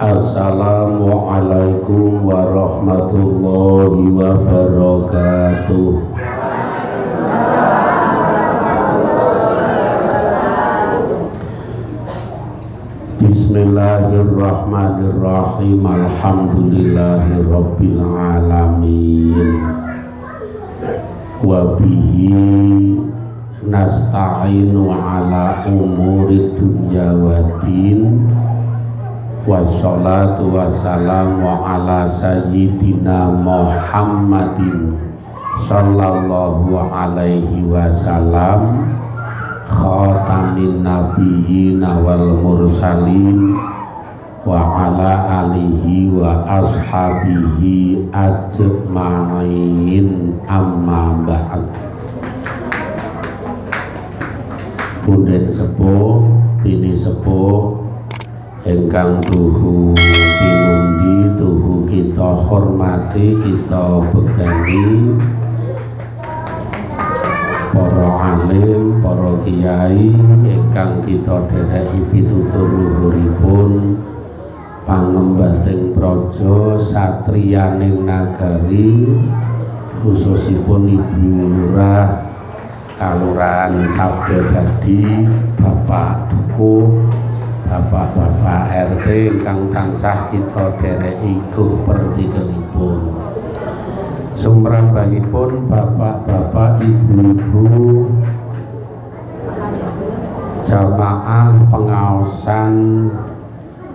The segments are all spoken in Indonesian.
Assalamualaikum warahmatullahi wabarakatuh. Bismillahirrahmanirrahim. Alhamdulillahirabbil alamin. Wa bihi nasta'inu ala umuri dunya waddin. Wassalatu wassalamu ala sayyidina Muhammadin sallallahu alaihi wasallam, khatamin nabiyyin wal mursalin, wa ala alihi wa ashabihi ajma'in, amma ba'd. Bunden sepuh, bini sepuh ingkang tuhu pinundi, tuhu kita hormati, kita begani, para alim, para kiai ingkang kita dereki pitutur luhuripun, pangembating praja, satriyaning nagari, khususipun Ibu Lurah Kalurahan Sabdodadi, Bapak Dukuh, Bapak-bapak RT ingkang tansah kita dereki pertikelipun, sumrambahipun bapak-bapak, ibu-ibu, jamaah pengaosan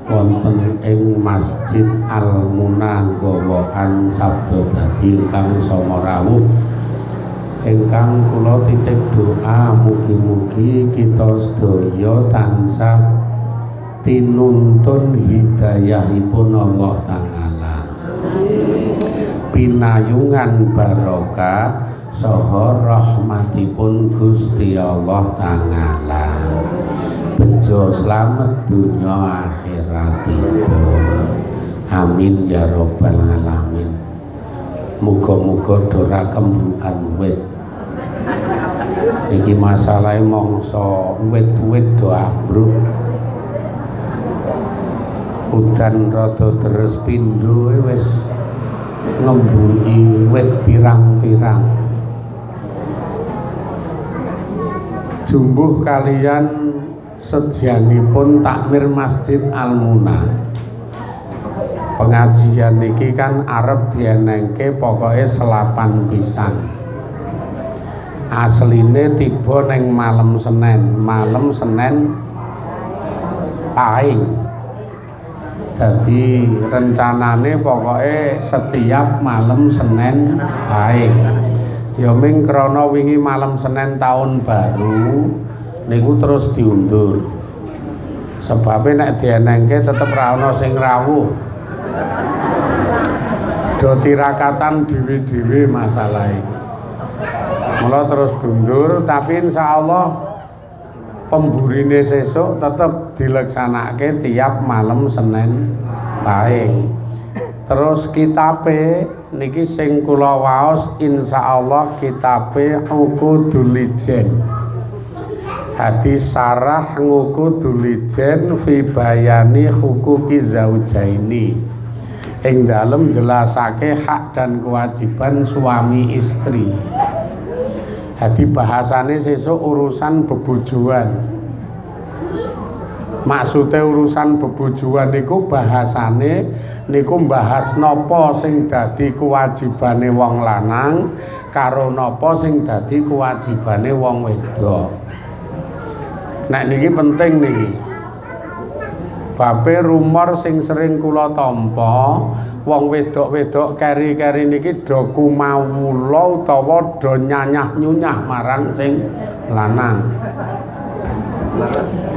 wonten ing Masjid Al-Munah Gawahan Sabdodadi ingkang Somorawuh, ingkang kula titip doa mugi-mugi kita sedaya tansah tinuntun hidayahipun Allah Ta'ala, pinayungan barokah saha rahmatipun Gusti Allah Ta'ala, bejo slamet dunya akhiratipun. Amin ya rabbal alamin. Muga-muga dora kembukan wit. Iki masalahe mangsa wit-wit do ambruk. Udan rada deres pindho wis ngemburi wit pirang-pirang. Jumbuh kalian sejanipun takmir Masjid Al-Munah. Pengajian niki kan arep dienengke pokoke selapan pisan. Asline tiba ning malam Senin Pahing. Jadi rencanane pokoknya setiap malam Senin Pahing. Ya ming krana wingi malam Senin tahun baru niku terus diundur. Sebabnya nek dienengke tetep ra ono sing rawuh. Do tirakatan dhewe-dhewe masalahe. Mula terus diundur, tapi insyaallah pemburine sesuk tetap dileksanake tiap malam Senin Pahing. Terus kitabe niki sing kula waos insyaallah kitabe Uqudul Ijen. Hadis sarah Uqudul Ijen fi bayani huquqi zaujaini. Ing dalem jelasake hak dan kewajiban suami istri. Jadi bahasane sesuk urusan bebojoan. Maksudnya urusan bebojoan niku bahasane niku mbahas napa sing dadi kewajibane wong lanang karo napa sing dadi kewajibane wong wedok. Nek niki penting niki. Babe rumor sing sering kula tampa, wong wedok-wedok keri-keri niki do kumawula utawa do nyanyah-nyunyah marang sing lanang.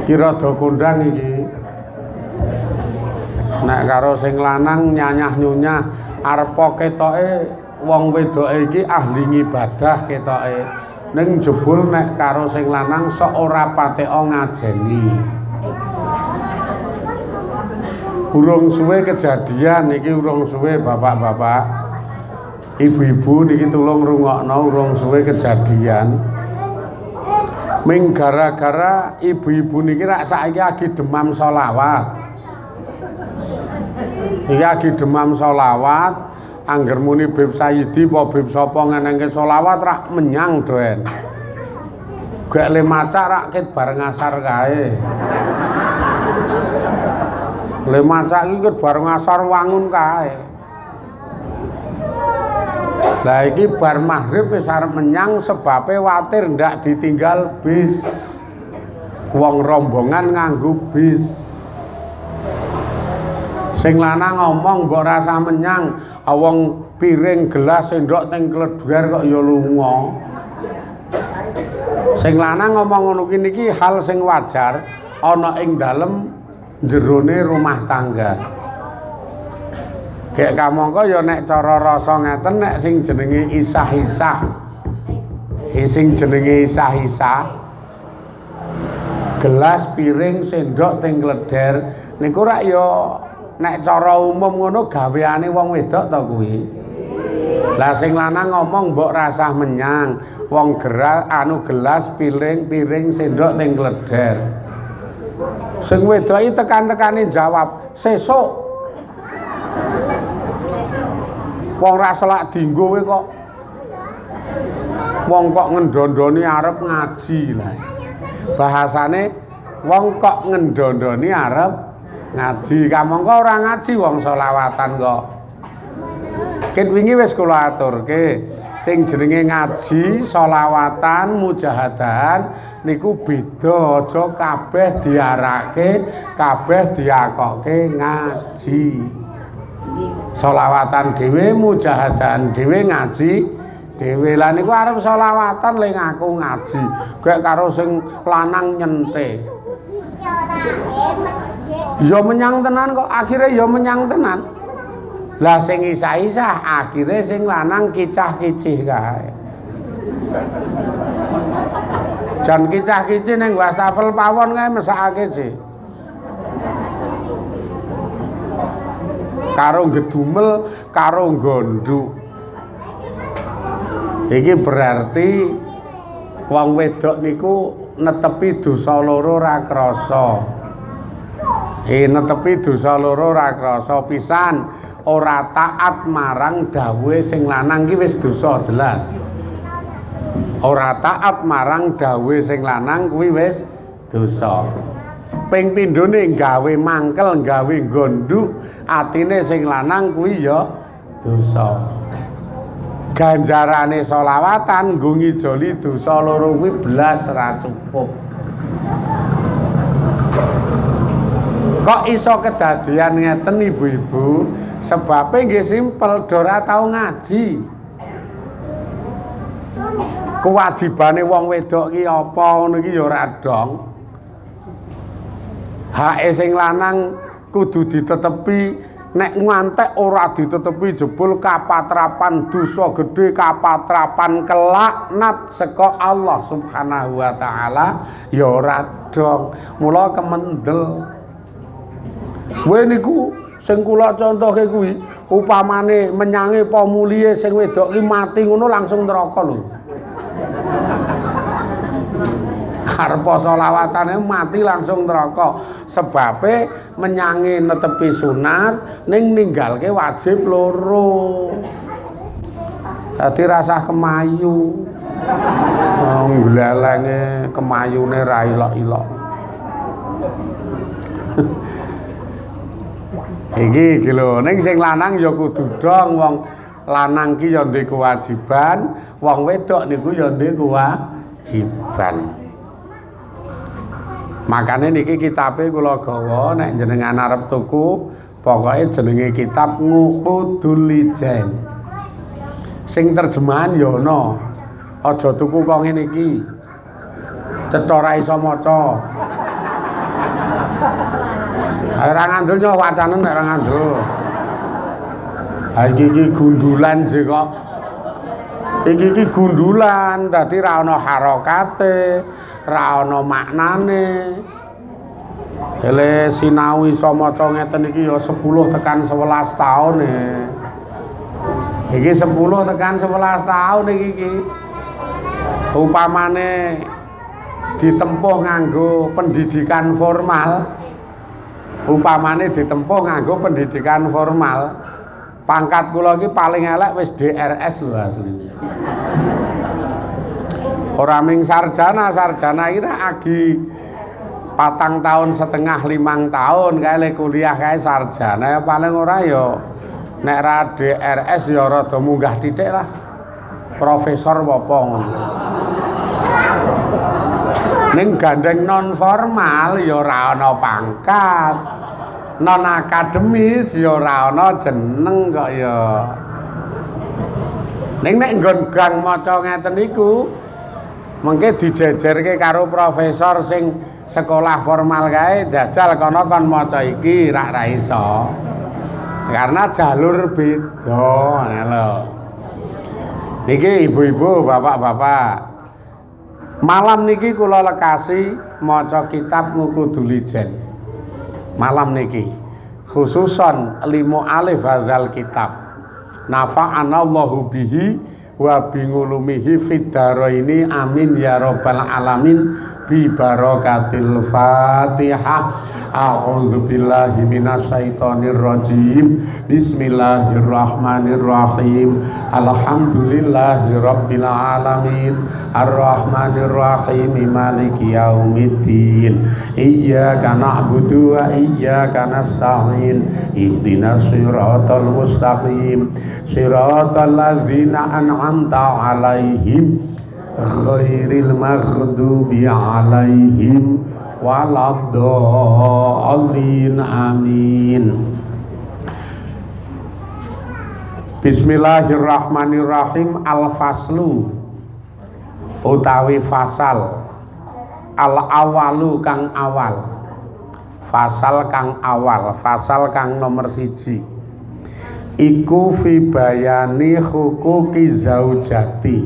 Kira do kondang iki. Nek karo sing lanang nyanyah-nyunyah arepa ketoke wong wedoke iki ahli ngibadah ketoke. Ning jebul nek karo sing lanang sok ora pateka ngajeni. Urung suwe kejadian niki, urung suwe bapak-bapak, ibu-ibu niki tulung rungokno, urung suwe kejadian. Ming gara-gara ibu-ibu niki rak saiki lagi demam sholawat. Iki lagi demam sholawat, angger muni Bib Sayyidi apa Bib sapa ngenengke sholawat rak menyang doen. Gek le maca rak ket bareng asar kae. Le maca iki ket bareng asar wangun kae. Lah iki bar maghrib wis arep menyang sebabe watir ndak ditinggal bis. Wong rombongan nganggo bis. Sing lanang ngomong mbok rasa menyang, wong piring gelas sendok teng kledher kok ya lunga. Sing lanang ngomong ngono ki niki hal sing wajar ana ing dalem jerone rumah tangga. Kayak kamangka ya nek cara rasa ngeten nek sing jenenge isah-isah. Sing jenenge isah-isah. Gelas, piring, sendok teng kledher niku rak ya nek cara umum ngono gaweane wong wedok ta kuwi. Lah sing lanang ngomong mbok rasah menyang, wong gerak gelas, piring, sendok teng kledher. Sing wedok iki tekan-tekane jawab, "Sesuk." Wong ra selak dienggo kowe kok. Wong kok ngendondoni arep ngaji lah. Bahasane wong kok ngendondoni arep ngaji. Kamangka ora ngaji wong selawatan kok. Ket wingi wis kula aturke, sing jenenge ngaji, selawatan, mujahadahan niku beda, aja kabeh diarake, kabeh diakoke ngaji. Sholawatan dhewe, mujahadahan dhewe, ngaji dhewe. Lah niku arep sholawatan le ngaku ngaji. Gek karo sing lanang nyente. Ya menyang tenan kok, akhire ya menyang tenan. Lah sing isah-isah akhire sing lanang kicah-kicih kae. Jan kicah-kicih ning wastafel pawon kae mesakake sih. Karo gedumel, karo gonduk. Iki berarti wong wedok niku netepi dosa loro ra krasa. Netepi dosa loro ra krasa pisan, ora taat marang dawuhe sing lanang ki wis dosa jelas. Ora taat marang dawuhe sing lanang kuwi wis dosa. Ping pindhone gawe mangkel, gawe gonduk, atine sing lanang kuwi ya dosa. Ganjarane sholawatan nggo ngijoli dosa loro kuwi blas ra cukup. Kok iso kedadian ngeten ibu-ibu? Sebabe nggih simpel, ora tau ngaji. Kewajibane wong wedok ki apa ngono iki ya ora dong. Hake sing lanang kudu ditetepi, nek ngantek ora ditetepi jebul kapatrapan dosa gedhe, kapatrapan kelaknat saka Allah Subhanahu wa taala ya ora dong. Mula kemendel. Kowe niku sing kula contohke kuwi upamane menyange apa mulihe sing wedok ki mati ngono langsung neraka lho. Arep sholawatane mati langsung neraka. Sebabe menyangi netepi sunat ning ninggalke wajib loro. Dadi rasah kemayu. Ngglelenge kemayune ra ilok-ilok. Iki lho, ning sing lanang ya kudu dong, wong lanang ki ya duwe kewajiban, wong wedok niku ya duwe kewajiban. Makanya niki kitabe kula gawa nek jenengan arep tuku pokoke jenenge kitab Nguqudul Lijain. Sing terjemahan ya ana. Aja tuku kok ngene iki. Cetha ora iso maca. Ora ngandel yo wacanen nek ora ngandel. Ha iki gundulan sih kok. Iki gundulan dadi ra ana harokate. Ra ana maknane. Ele sinau iso maca ngeten iki ya 10 tekan 11 taun iki 10 tekan 11 taun iki. Upamane ditempuh nganggo pendidikan formal, upamane ditempuh nganggo pendidikan formal, pangkat kula iki paling elek wis DRS lho asline. Ora ming sarjana iki agi 4 tahun setengah 5 tahun kae kuliah kae sarjana ya paling ora ya nek ra DRS ya rada munggah titik lah. Profesor apa ngono. Ning gandeng non formal ya ora ana pangkat. Non akademis ya ora ana jeneng kok ya. Ning nek nggon gang maca ngeten iku mengke dijejerke karo profesor sing sekolah formal kae jajal kono kon maca iki ra iso. Karena jalur beda lho. Niki ibu-ibu, bapak-bapak. Malam niki kula lekasi maca kitab Ngukudulijen. Malam niki khususon 5 alif hadzal kitab. Nafa'anallahu bihi wa bingulumihi fid dharaini amin ya rabbal alamin bi barakatil Fatihah. A'udzu billahi minasyaitonir rajim. Bismillahirrahmanirrahim. Alhamdulillahi rabbil alamin. Arrahmanir rahim. Maliki yaumiddin. Iyyaka na'budu wa iyyaka nasta'in. Ihdinas siratal mustaqim. Siratal ladzina an'amta 'alaihim ghairil maghdubi 'alaihim waladdallin. Amin. Bismillahirrahmanirrahim. Al-faslu utawi fasal, al-awalu kang awal, fasal kang awal, fasal kang nomor 1 iku fi bayani hukuki zaujati,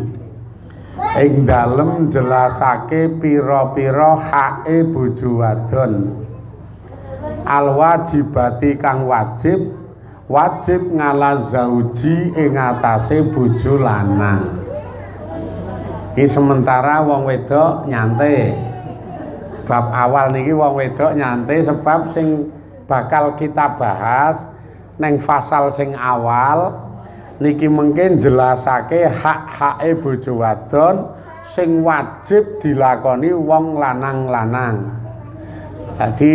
ing dalem jelasake pira-pira hake bojo wadon, al wajibati kang wajib ngala zauji ing atase bojo lanang. Iki sementara wong wedok nyantai. Bab awal niki wong wedok nyantai sebab sing bakal kita bahas neng fasal sing awal niki mungkin jelasake hak-hake bojo wadon sing wajib dilakoni wong lanang-lanang. Jadi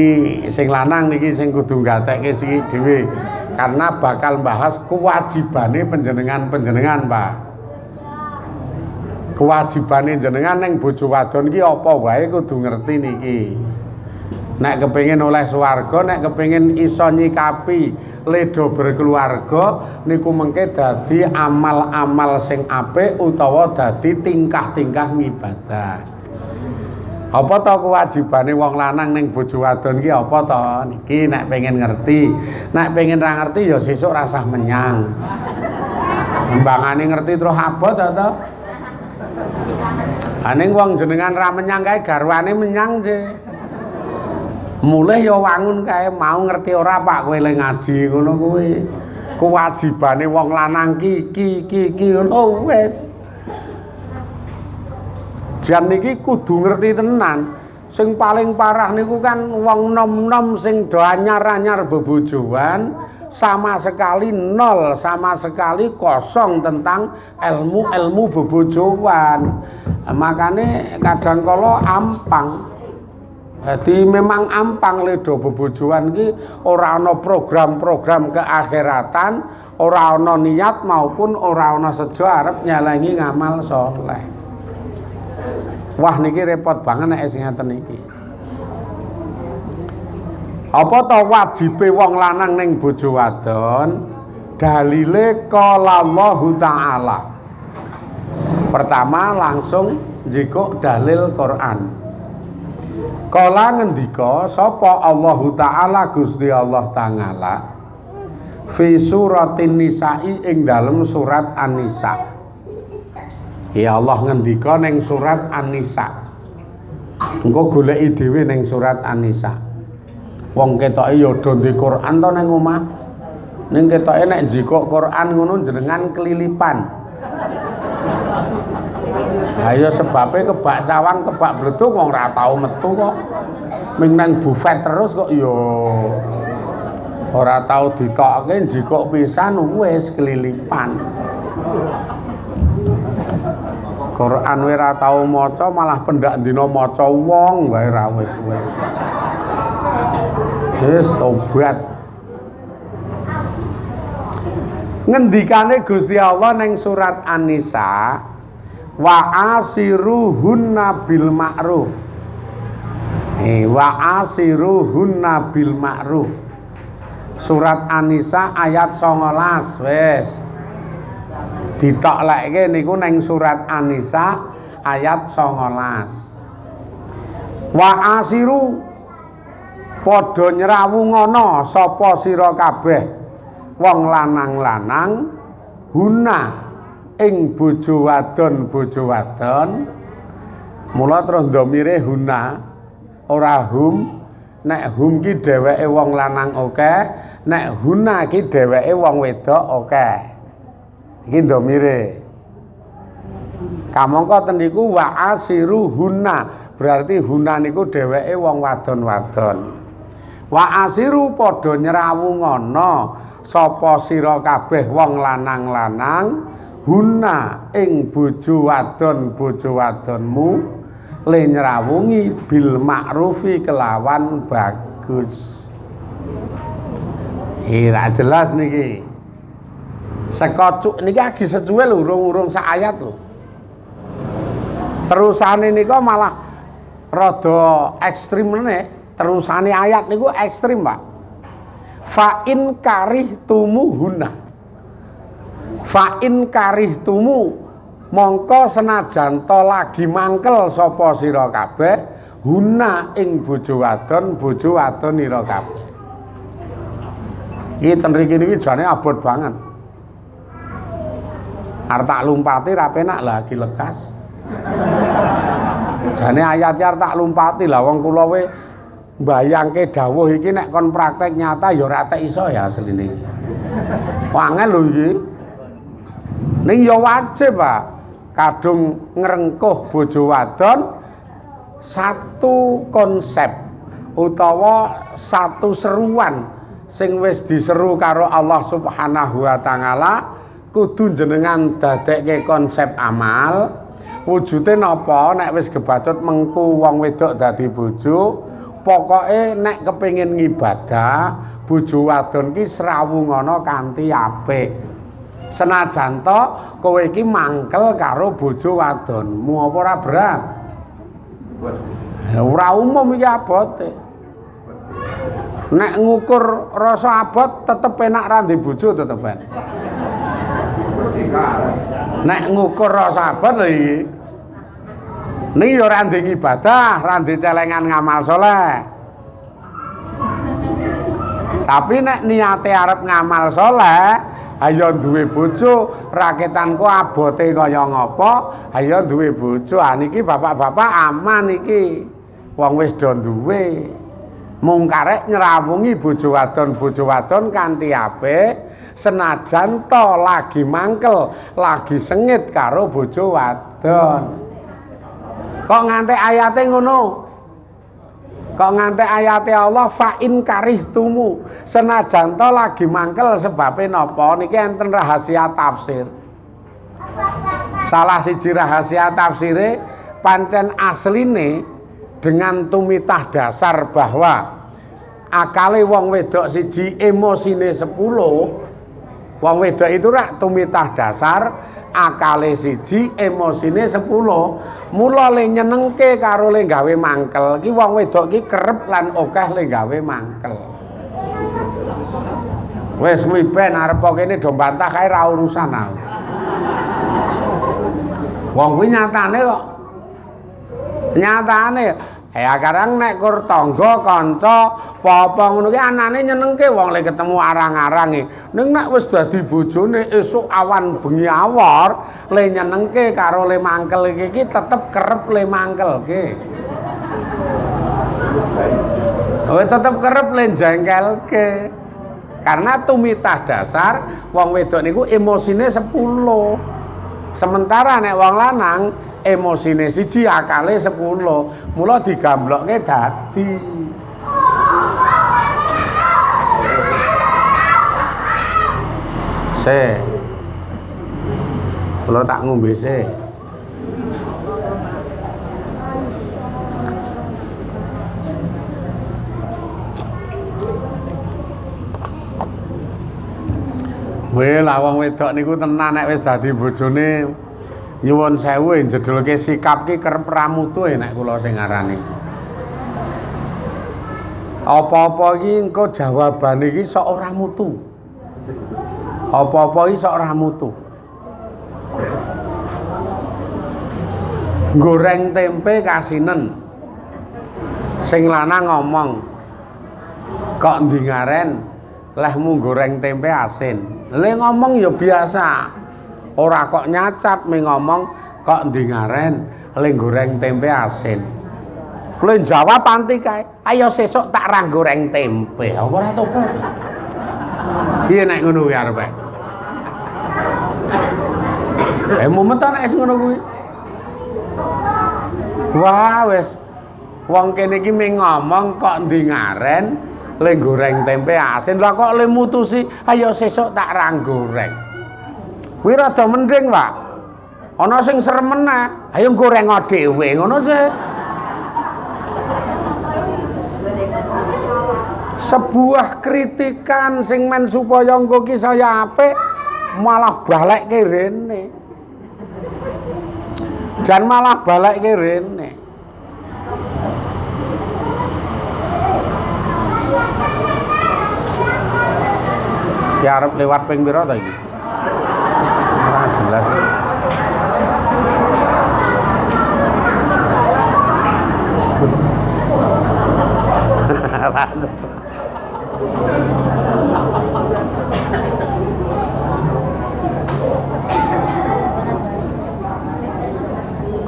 sing lanang niki sing kudu gatekke siki dhewe karena bakal bahas kewajibane panjenengan Pak. Kewajibane jenengan neng bojo wadon iki apa wae kudu ngerti niki. Nek kepengin oleh swarga, nek kepengin iso nyikapi ledo berkeluarga niku mengke dadi amal-amal sing apik utawa dadi tingkah-tingkah ngibadah. Apa to kewajibane wong lanang ning bojo wadon iki apa to? Niki nek pengen ngerti. Nek pengen ra ngerti ya sesuk rasah menyang. Mbangane ngerti terus abot to. Aning wong jenengan ra menyang kae garwane menyang je. Mulih ya wangun kae mau ngerti ora Pak kowe le ngaji ngono kuwi. Kewajibane wong lanang ki ngono wis. Jan niki kudu ngerti tenan. Sing paling parah niku kan wong nom-nom sing do anyar-anyar bebojoan sama sekali nol, sama sekali kosong tentang ilmu bebojoan. Makane kadang kala ampang. Jadi memang ampang ledo bebojoan ki ora ana program-program keakhiratan, ora ana niat maupun ora ana sejo arep nyalangi ngamal saleh. Wah niki repot banget nek sing ngaten iki. Apa to wajibe wong lanang ning bojo wadon? Dalile qala Allah Ta'ala. Pertama langsung njikuk dalil Quran. Kala ngendika sapa Allah Ta'ala Gusti Allah Ta'ala fi suratin nisa'i ing dalem surat An-Nisa. Ya Allah ngendika ning surat An-Nisa. Engko goleki dhewe ning surat An-Nisa. Wong ketoke ya do ndek Quran to ning omah. Ning ketoke nek njikuk Quran ngono jenengan kelilipan. Ayo sebabnya kebak cawang kebak bleduk wong ora tau metu kok. Ming nang buffet terus kok yo. Ora tau ditokke njikok pisan wis kelilipan. Quran ora tau maca malah pendak dina maca wong wae ra wis. Wis tobat. Ngendikane Gusti Allah ning surat An-Nisa wa asiruhunna bil ma'ruf. Wa asiruhunna bil ma'ruf. Surat An-Nisa ayat 19 wis. Ditoklekke niku ning surat An-Nisa ayat 19. Wa asiru padha nyrawungana sapa sira kabeh wong lanang-lanang huna ing bojo wadon mula terus ndomire huna ora hum nek hum ki dheweke wong lanang oke nek huna ki dheweke wong wedok oke iki ndomire kamangka ten niku wa asiru huna berarti huna niku dheweke wong wadon-wadon wa asiru padha nyrawungana sapa sira kabeh wong lanang-lanang huna ing bojo wadonmu le nyrawungi bil ma'rufi kelawan bagus. Ira jelas niki. Sekocuk niki lagi secuwe lho urung sak ayat lho. Terusane nika malah rada ekstrim meneh. Terusane ayat niku ekstrim, Pak. Fa in karihtumuhunna. Fa in karihtumu mongko senajan to lagi mangkel sapa sira kabeh huna ing bojo wadon ira kabeh. Iki ten mriki niki jane abot banget. Arep tak lumpati ra penak lagi lekas. Jane ayat arep tak lumpati lah wong kula we mbayangke dawuh iki nek kon praktek nyata ya ora tek iso ya asline. Wangel lho iki. Ning ya wajib, Pak. Kadung ngrengkuh bojo wadon satu konsep utawa satu seruan sing wis diseru karo Allah Subhanahu wa taala kudu jenengan dadekke konsep amal. Wujude napa nek wis kebacut mengku wong wedok dadi bojo, pokoke nek kepengin ngibadah bojo wadon ki srawungana kanthi apik. Senajan to kowe iki mangkel karo bojo wadonmu apa ora berat? Ora umum iki abote. Nek ngukur rasa abot tetep enak ra ndek bojo tetep enak. Nek ngukur rasa abot lho iki. Niki ya ora ndek ibadah, ra ndek celengan ngamal saleh. Tapi nek niate arep ngamal saleh ayo duwe bojo, raketanku abote kaya ngapa? Ayo duwe bojo. Ah niki bapak-bapak aman iki. Wong wis do duwe. Mung karek nyrawungi bojo wadon kanthi apik, senajan to lagi mangkel, lagi sengit karo bojo wadon. Kok nganti ayate ngono? Kok nganti ayate Allah fa in karihtumu senajan to lagi mangkel sebabe napa niki enten rahasia tafsir. Salah siji rahasia tafsire pancen asline dengan tumitah dasar bahwa akale wong wedok siji emosine 10. Wong wedok itu rak tumitah dasar akale siji emosine 10. Mula le nyenengke karo le gawe mangkel ki wong wedok ki kerep lan akeh le gawe mangkel. Wis kuwi ben arep kene do bantah kae ra urusan aku. Wong kuwi nyatane kok. Nyatane ya karang nek kur tangga kanca apa ngono ki anane nyenengke wong le ketemu arang-arang iki. Ning nek wis dadi bojone esuk awan bengi awor le nyenengke karo le mangkel iki tetep kerep le mangkelke. Oh tetep kerep le jengkelke. Karena tumitah dasar wong wedok niku emosine 10. Sementara nek wong lanang emosine siji akale 10 mula digamblokke dadi kula tak ngombe sik. Weh lah wong wedok niku tenan nek wis dadi bojone nyuwun sewu njedulke sikap ki kerep ramutu nek kula sing ngarani. Apa-apa iki engko jawabane iki sok ora mutu. Apa-apa iki sok ora mutu. Goreng tempe kasinen. Sing lanang ngomong, kok ndingaren lehmu goreng tempe asin. Le ngomong ya biasa. Ora kok nyacat me ngomong kok ndingaren le goreng tempe asin. Kowe jawab anti kae. Ayo sesuk tak ra goreng tempe. Apa ora tobat? Piye nek ngono kuwi arepe? Mumet nek wis ngono kuwi. Wah wis wong kene iki mung ngomong kok ndingaren le goreng tempe asin. Lah kok le mutusi ayo sesuk tak ra goreng. Kuwi rada mending, Pak. Ana sing serem meneh, ayo goreng dhewe ngono sih. Sebuah kritikan sing men supaya engko ki saya apik malah balik ke rene. Jan malah balik ke rene. Ya arep lewat ping pira ta iki? Ora jelas.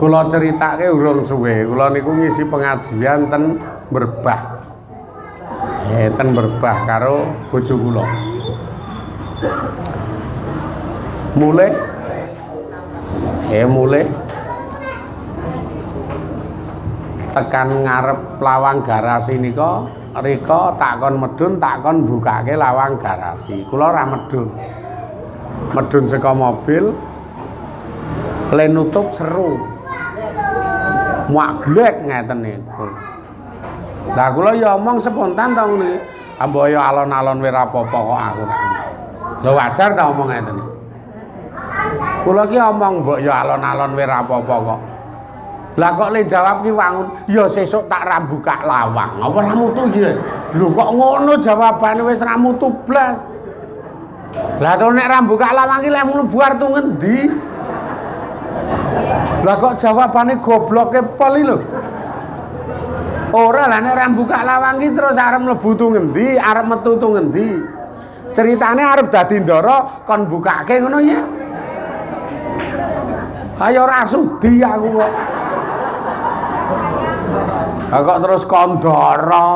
Kula ceritake urung suwe. Kula niku ngisi pengajian ten Merbah. Ten Merbah karo bojo kula. Mulai tekan ngarep lawang garasi nika rika takon medun takon bukake lawang garasi. Kula ora medun. Medun saka mobil le nutup seru. Muak glek ngeten niku. Lah kula ya omong spontan ta ngene. Ambo ya alon-alon ora apa-apa kok aku tak. Lho wajar ta omong ngeten iki. Kula ki omong mbok ya alon-alon ora apa-apa kok. Lah kok le jawab ki wangun, ya sesuk tak ra buka lawang. Apa ra mutu iki? Lho kok ngono jawabane wis ra mutu blas. Lah to nek ra buka lawang ki lek mlebu artu ngendi? Lah kok jawabane gobloke pol iki lho. Ora lah nek ra buka lawang ki terus arep mlebu tu ngendi, arep metu tu ngendi. Ceritane arep dadi ndara kon bukake ngono ya. Ayo ora sudi aku kok. Kok terus kondoro.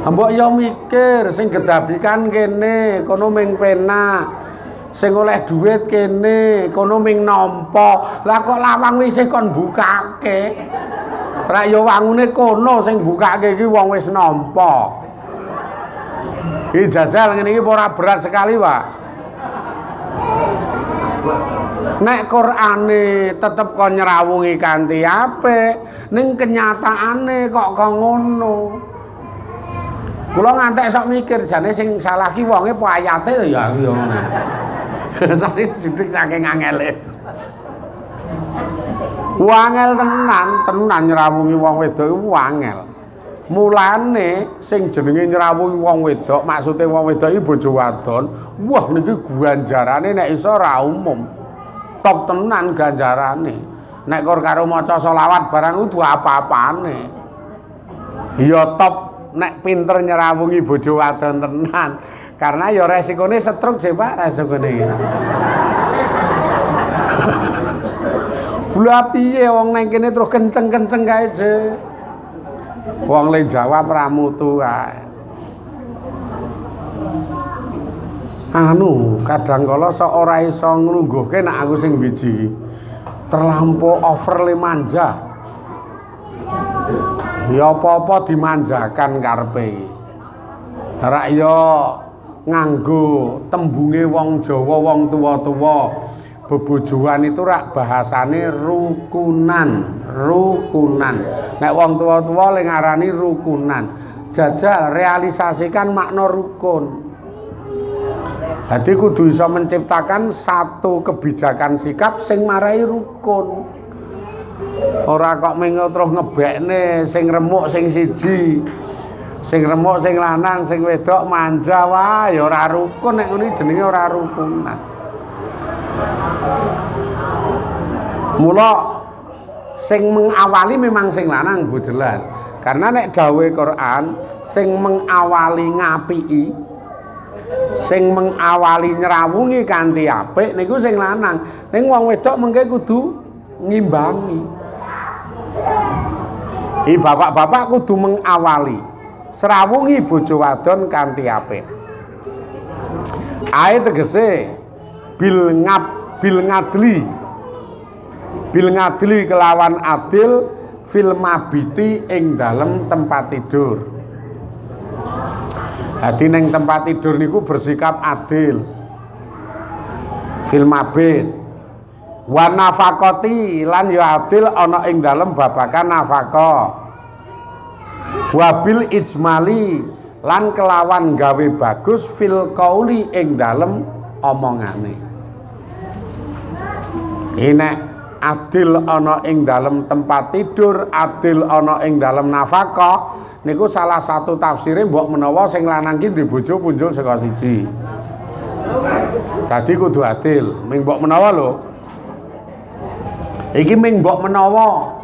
Mbok yo mikir sing gedabikan kene, kono ming penak. Sing oleh duit kene, kono ming nampa. Lah kok lawang wis kon bukake. Ra yo wangune kono sing bukake iki wong wis nampa. Iki jajal ngene iki ora berat sekali, Pak. Nek Qur'ane tetep kon nyrawungi kanthi apik, ning kenyataane kok ngono. Kula ngantek sok mikir jane sing salah ki wonge apa ayate ya aku ya ngono. Sing judik saking angele. Wangel tenan nyrawungi wong wedok iku wangel. Mulane sing jenenge nyrawungi wong wedok, maksude wong wedok iki bojo wadon, wah niki ganjarane nek iso ora umum. Top tenan ganjarane. Nek kor karo maca selawat barang kudu apa-apane. Ya top nek pinter nyrawungi bojo wadon tenan. Karena ya resikone stroke sih Pak, resikone iki. Lha piye wong nang kene terus kenceng-kenceng kae je. Wong le jawab ra mutu kae. kadang kala sok ora iso nglungguhke nek aku sing biji terlampau overly manja. Ya apa-apa dimanjakan karepe. Rak ya nganggo tembunge wong Jawa, wong tuwa-tuwa. Bebojoan itu rak bahasane rukunan. Nek wong tuwa-tuwa le ngarani rukunan. Jajal realisasikan makna rukun. Jadi kudu bisa menciptakan satu kebijakan sikap sing marai rukun. Ora kok mengo terus ngebekne sing remuk sing siji. Sing remuk sing lanang sing wedok manja wae ya ora rukun nek ngene jenenge ora rukunan. Mula sing mengawali memang sing lanang Bu jelas. Karena nek dawuhe Quran sing mengawali ngapiki sing mengawali nyrawungi kanthi apik niku sing lanang. Ning wong wedok mengke kudu ngimbangi. Bapak-bapak kudu mengawali srawungi bojo wadon kanthi apik. Ae tegese bil ngadli kelawan adil fil mabiti ing dalem tempat tidur. Hati neng tempat tidur niku bersikap adil. Fil mabit wa nafaqati lan ya adil ana ing dalem babagan nafaqah. Wabil ijmali lan kelawan gawe bagus fil qauli ing dalem omongane. Ini adil ana ing dalem tempat tidur, adil ana ing dalem nafaqah. Niku salah satu tafsirnya mbok menawa sing lanang ki ndek bojo punjul saka siji. Dadi kudu adil, ming mbok menawa lho. Iki ming mbok menawa.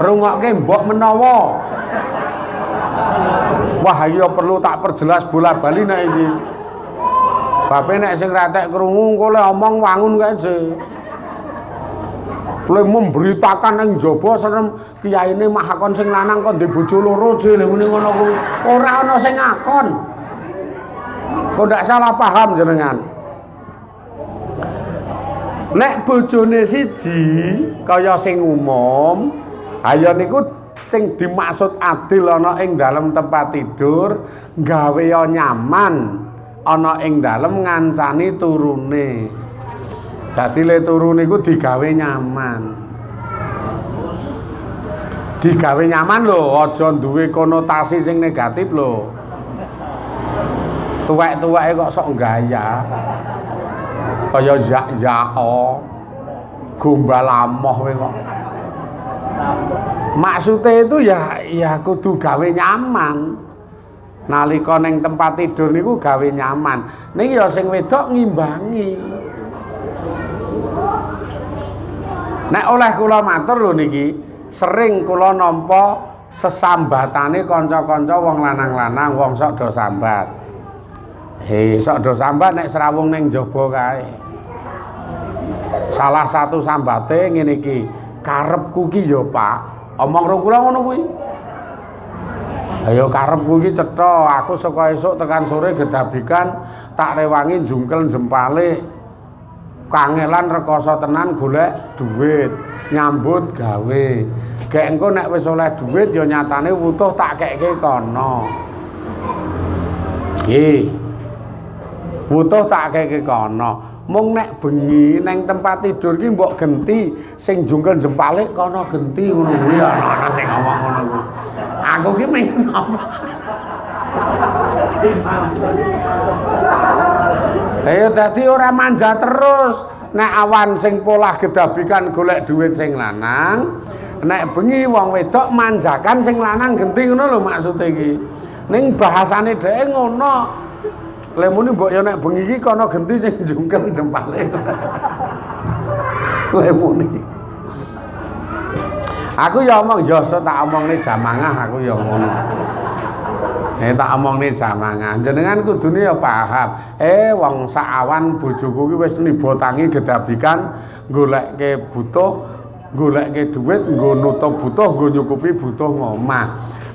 Rungokke mbok menawa. Wah, iya perlu tak perjelas bola-bali nek iki. Bape nek sing ratek krungu engko le omong wangun kae je. Le memberitakan nang jaba serem kiyaine mahakon sing lanang kok ndek bojo loro je lha ngene ngono kuwi. Ora ana sing ngakon. Kok ndak salah paham jenengan. Nek bojone siji kaya sing umum, ayo niku sing dimaksud adil ana ing dalem tempat tidur, gawe nyaman ana ing dalem ngancani turune. Dadi le turu niku digawe nyaman. Digawe nyaman lho, aja duwe konotasi sing negatif lho. Tuwek-tuweke kok sok gaya. Kaya yak-yako. Gombal amoh kowe kok. Maksudnya itu ya kudu gawe nyaman. Nalika ning tempat tidur niku gawe nyaman. Ning ya sing wedok ngimbangi. Nek oleh kula matur lho niki, sering kula nampa sesambatane kanca-kanca wong lanang-lanang, wong sok do sambat. Sok do sambat nek srawung ning jaba kae. Salah satu sambate ngene iki, karepku ki ya Pak, omong karo kula ngono kuwi. Ayo karepku iki cetha, aku saka esuk tekan sore gedabikan tak rewangi jungkel jempale. Kangelan rekoso tenan golek duit, nyambut gawe. Gek engko nek wis oleh duit ya nyatane wutuh tak kekke kono. Nggih. Wutuh tak kekke kono. Mung nek bengi neng tempat tidur ki mbok genti sing jungkel jempale kono genti ngono kuwi ana sing ngomong ngono kuwi. Aku ki pengen apa? Ayo dadi ora manja terus. Nek awan sing polah gedabikan golek duit sing lanang, nek bengi wong wedok manjakan sing lanang genti ngono lho maksude iki. Ning bahasane dhek ngono. Lemune mbok ya nek bengi iki kono genti sing jungkel jempale. Lemune. Aku ya omong ya tak omongne jamangah aku ya ngono. Tak omongne jamangan. Jenengan kudune ya paham. Wong sak awan bojoku ki wis nibotangi gedabikan goleke butuh goleke dhuwit nggo nutup butuh, nggo nyukupi butuh ngomah.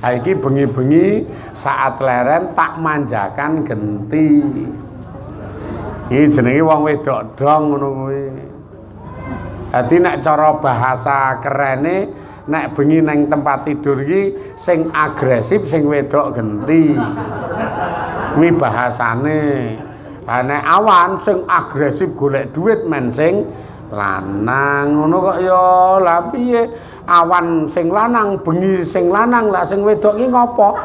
Ha iki bengi-bengi saat leren tak manjakan genti. Iki jenenge wong wedok dong ngono kuwi. Dadi nek cara bahasa kerene nek bengi nang tempat tidur iki sing agresif sing wedok genti. Kuwi bahasane. Lah nek awan sing agresif golek dhuwit men sing lanang ngono kok ya. Lah piye awan sing lanang bengi sing lanang lah sing wedok iki ngopo?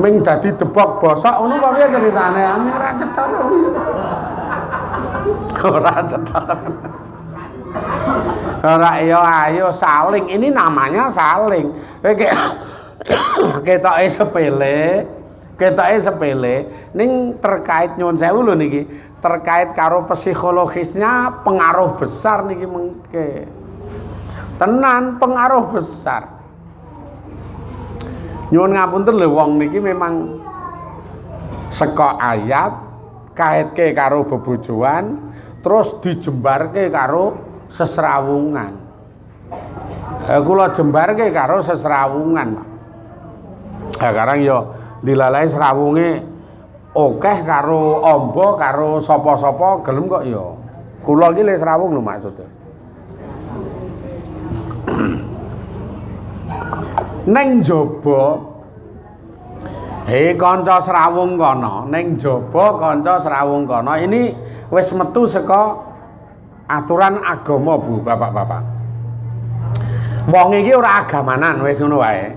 Ming dadi debok bosok ngono kok piye ceritane? Ora cetha to. Ora cetha. Ora ya ayo saling. Ini namanya saling. Ketoke sepele. Ketoke sepele ning terkait nyuwun sewu lho niki. Terkait karo psikologisnya pengaruh besar niki mengke. Tenan pengaruh besar. Nyuwun ngapunten lho wong niki memang saka ayat kaitke karo bebojoan terus dijembarke karo sesrawungan. Kula jembarke karo sesrawungan. Sekarang yo dilalai serawunge akeh karo amba karo sapa-sapa gelem kok yo. Kula iki le serawung lho maksudnya. Neng jaba kanca serawung kono, ning jaba kanca serawung kono ini wis metu saka aturan agama Bu, bapak-bapak. Wong iki ora agamanan wis ngono wae.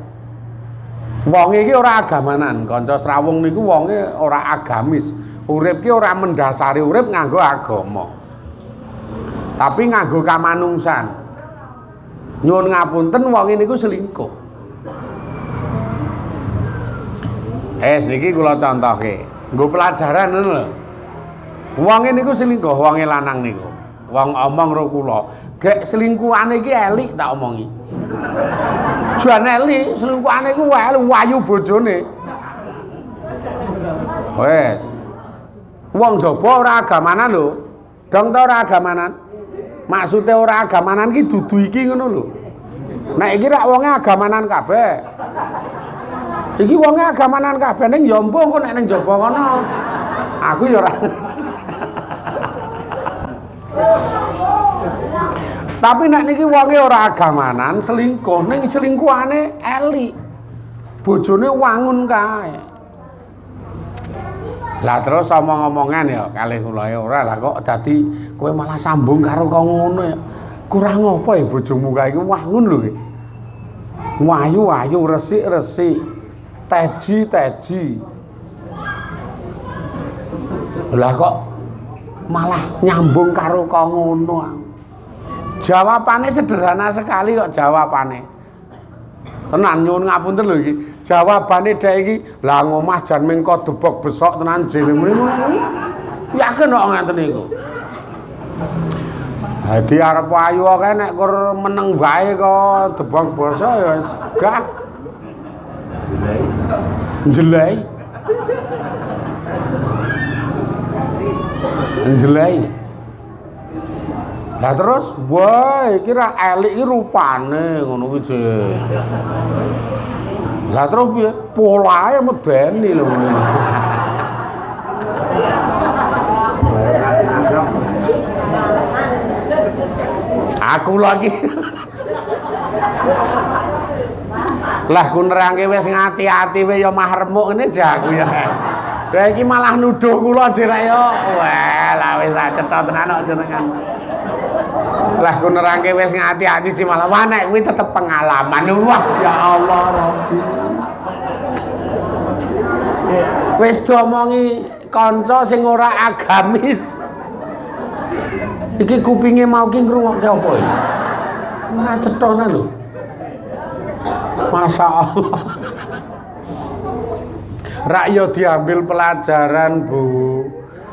Wong iki ora agamanan, kanca serawung niku wonge ora agamis. Urip ki ora mendasari urip nganggo agama. Tapi nganggo kamanungsan. Nyuwun ngapunten wong niku selingkuh. Niki kula contohke, nggo pelajaran ngono lho. Wonge niku selingkuh, wonge lanang niku. Wong omong karo kula, gek selingkuhane iki elik tak omongi. Jan elik, selingkuhane iku wayu bojone. Wes. Wong jaba ora agamanan lho. Dong ta ora agamanan. Maksude ora agamanan iki dudu iki ngono lho. Nek iki rak wonge agamanan kabeh. Iki wonge agamanan kabeh ning ya mbuh kok nek ning jaba kono. Aku ya ora. Tapi nek niki wonge ora agamanan selingkuh ning selingkuhane elik. Bojone wangun kae. Lah terus omong-omongan ya kalih kula ya ora lah kok dadi kowe malah sambung karo kok ngono ya. Kurang apa ya bojomu kae iki wangun lho iki. Wayu-wayu resik-resik. Teji. Lah kok malah nyambung karo kok ngono. Jawabane sederhana sekali kok jawabane. Tenan nyuwun ngapunten lho iki. Jawabane dhek iki, lah ngomah jan mengko debok besok tenan jene mrene. Yakin kok ngaten niku. Dadi arep ayu kae nek kur meneng wae kok debok besok ya wis gah. Jelai. Lah terus, wah iki ra elik iki rupane ngono kuwi jek. Lah terus piye? Polahe medeni lho ngono. Aku lagi. Lah ku nerangke wis ngati-ati wae ya mah remuk ngene jago ya. Lah iki malah nuduh kula jerek yo. Wah, lah wis ra cetha tenan kok jenengan. Lah ku nerangke wis ngati-ati sih malah wah nek kuwi tetep pengalaman. Wah, ya Allah Rabbi. Wis diomongi kanca sing ora agamis. Iki kupinge mau ki ngrungokke apa iki? Ora cethone lho. Masya Allah. Rakyat diambil pelajaran Bu.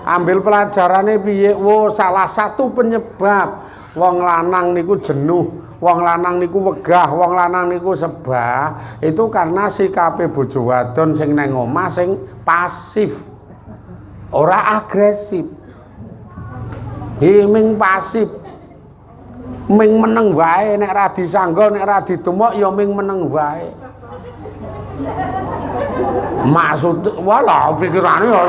Ambil pelajarannya piye? Wo salah satu penyebab wong lanang niku jenuh, wong lanang niku wegah, wong lanang niku sebah itu karena sikape bojo wadon sing nang omah sing pasif. Ora agresif. Himing pasif. Ming meneng wae nek ra disanggol nek ra ditumuk ya ming meneng wae. Maksud wala pikirane ya.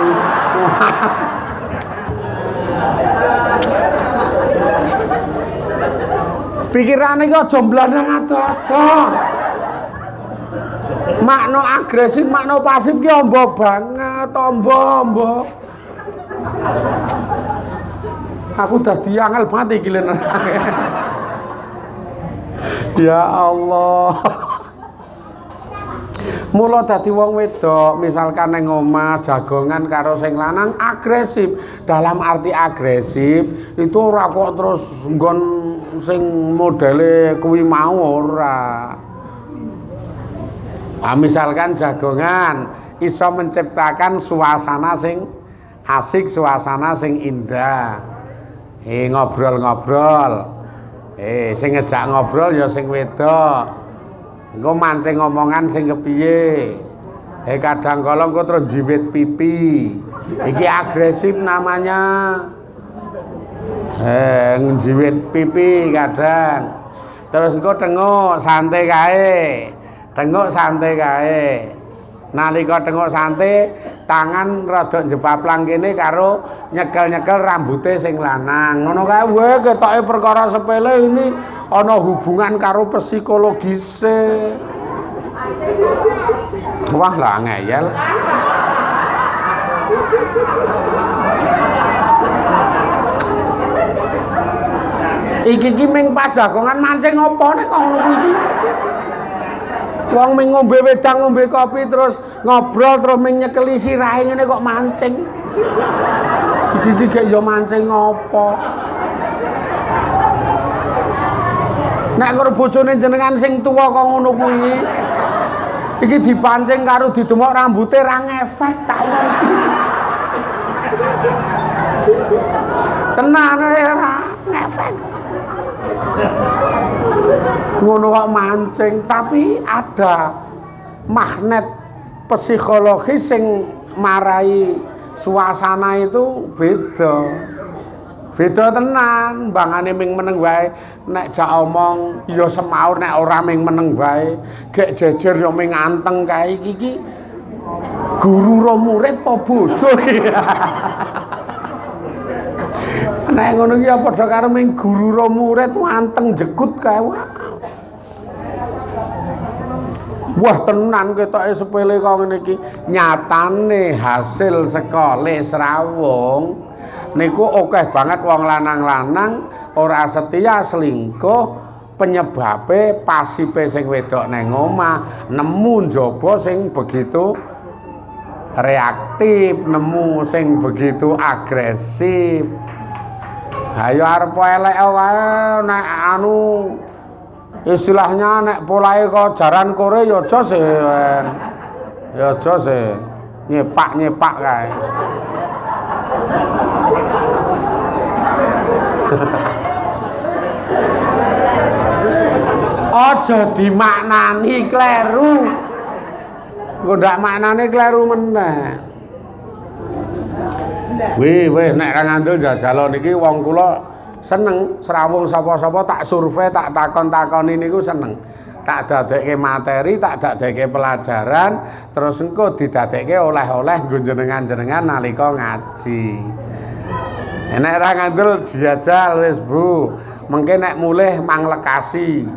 Pikirane kok aja mblandang ado-ado. Makna agresif, makna pasif ki ombo banget, ombo. Aku dadi angel banget iki lho. Ya Allah. Mula dadi wong wedok misalkan nang omah jagongan karo sing lanang agresif. Dalam arti agresif itu ora kok terus nggon sing modele kuwi mau ora. Nah, misalkan jagongan iso menciptakan suasana sing asik, suasana sing indah. Ngobrol-ngobrol. Sing ngejak ngobrol ya sing wedok. Engko mancing omongan sing kepiye. Kadang kala engko terus jiwit pipi. Iki agresif namanya. Njiwit pipi kadang. Terus engko tengok santai kae. Tengok santai kae. Nalika tengok santai, tangan rada njebaplang kene karo nyekel-nyekel rambute sing lanang. Ngono kae wae ketoke perkara sepele ini ana hubungan karo psikologise. Wah lah ngeyel. Iki ming pas jagongan mancing apa nek ngono iki. Wong ming ngombe wedang ngombe kopi terus ngobrol terus ming nyekeli sirahe ngene kok mancing. Iki gek ya mancing apa? Nek karo bojone jenengan sing tuwa kok ngono kuwi. Iki dipancing karo didemok rambuté ra ngefek tak ngerti. Tenan ora ngefek. Ngono kok mancing, tapi ada magnet psikologis sing marai suasana itu beda. Beda tenan, mbangane ming meneng wae nek jak omong ya semaur nek ora ming meneng wae. Gek jejer ya ming anteng kae iki guru ro murid apa bojo. Nek ngono iki padha karo ming guru ro murid anteng jekut kae. Wah tenan ketoke sepele kok ngene iki. Nyatane hasil saka Les Rawung niku akeh banget wong lanang-lanang ora setia selingkuh penyebabe pasipe sing wedok nang omah nemu njaba sing begitu reaktif, nemu sing begitu agresif. Ayo arep elek wae nek anu istilahnya nek polahe kok jaran kore ya aja sih. Ya aja sih. Nyepak kae. Aja dimaknani kleru. Engko ndak maknane kleru meneh. Wih nek ra ngandel jajal niki wong kula seneng Serawung sapa-sapa tak survei tak takon-takoni niku seneng. Tak dadekke materi, tak dadekke pelajaran, terus engko didadekke oleh-oleh nggo jenengan-jenengan nalika ngaji. Nek ra ngandel jajal wis Bu, mengke nek mulih manglekasi.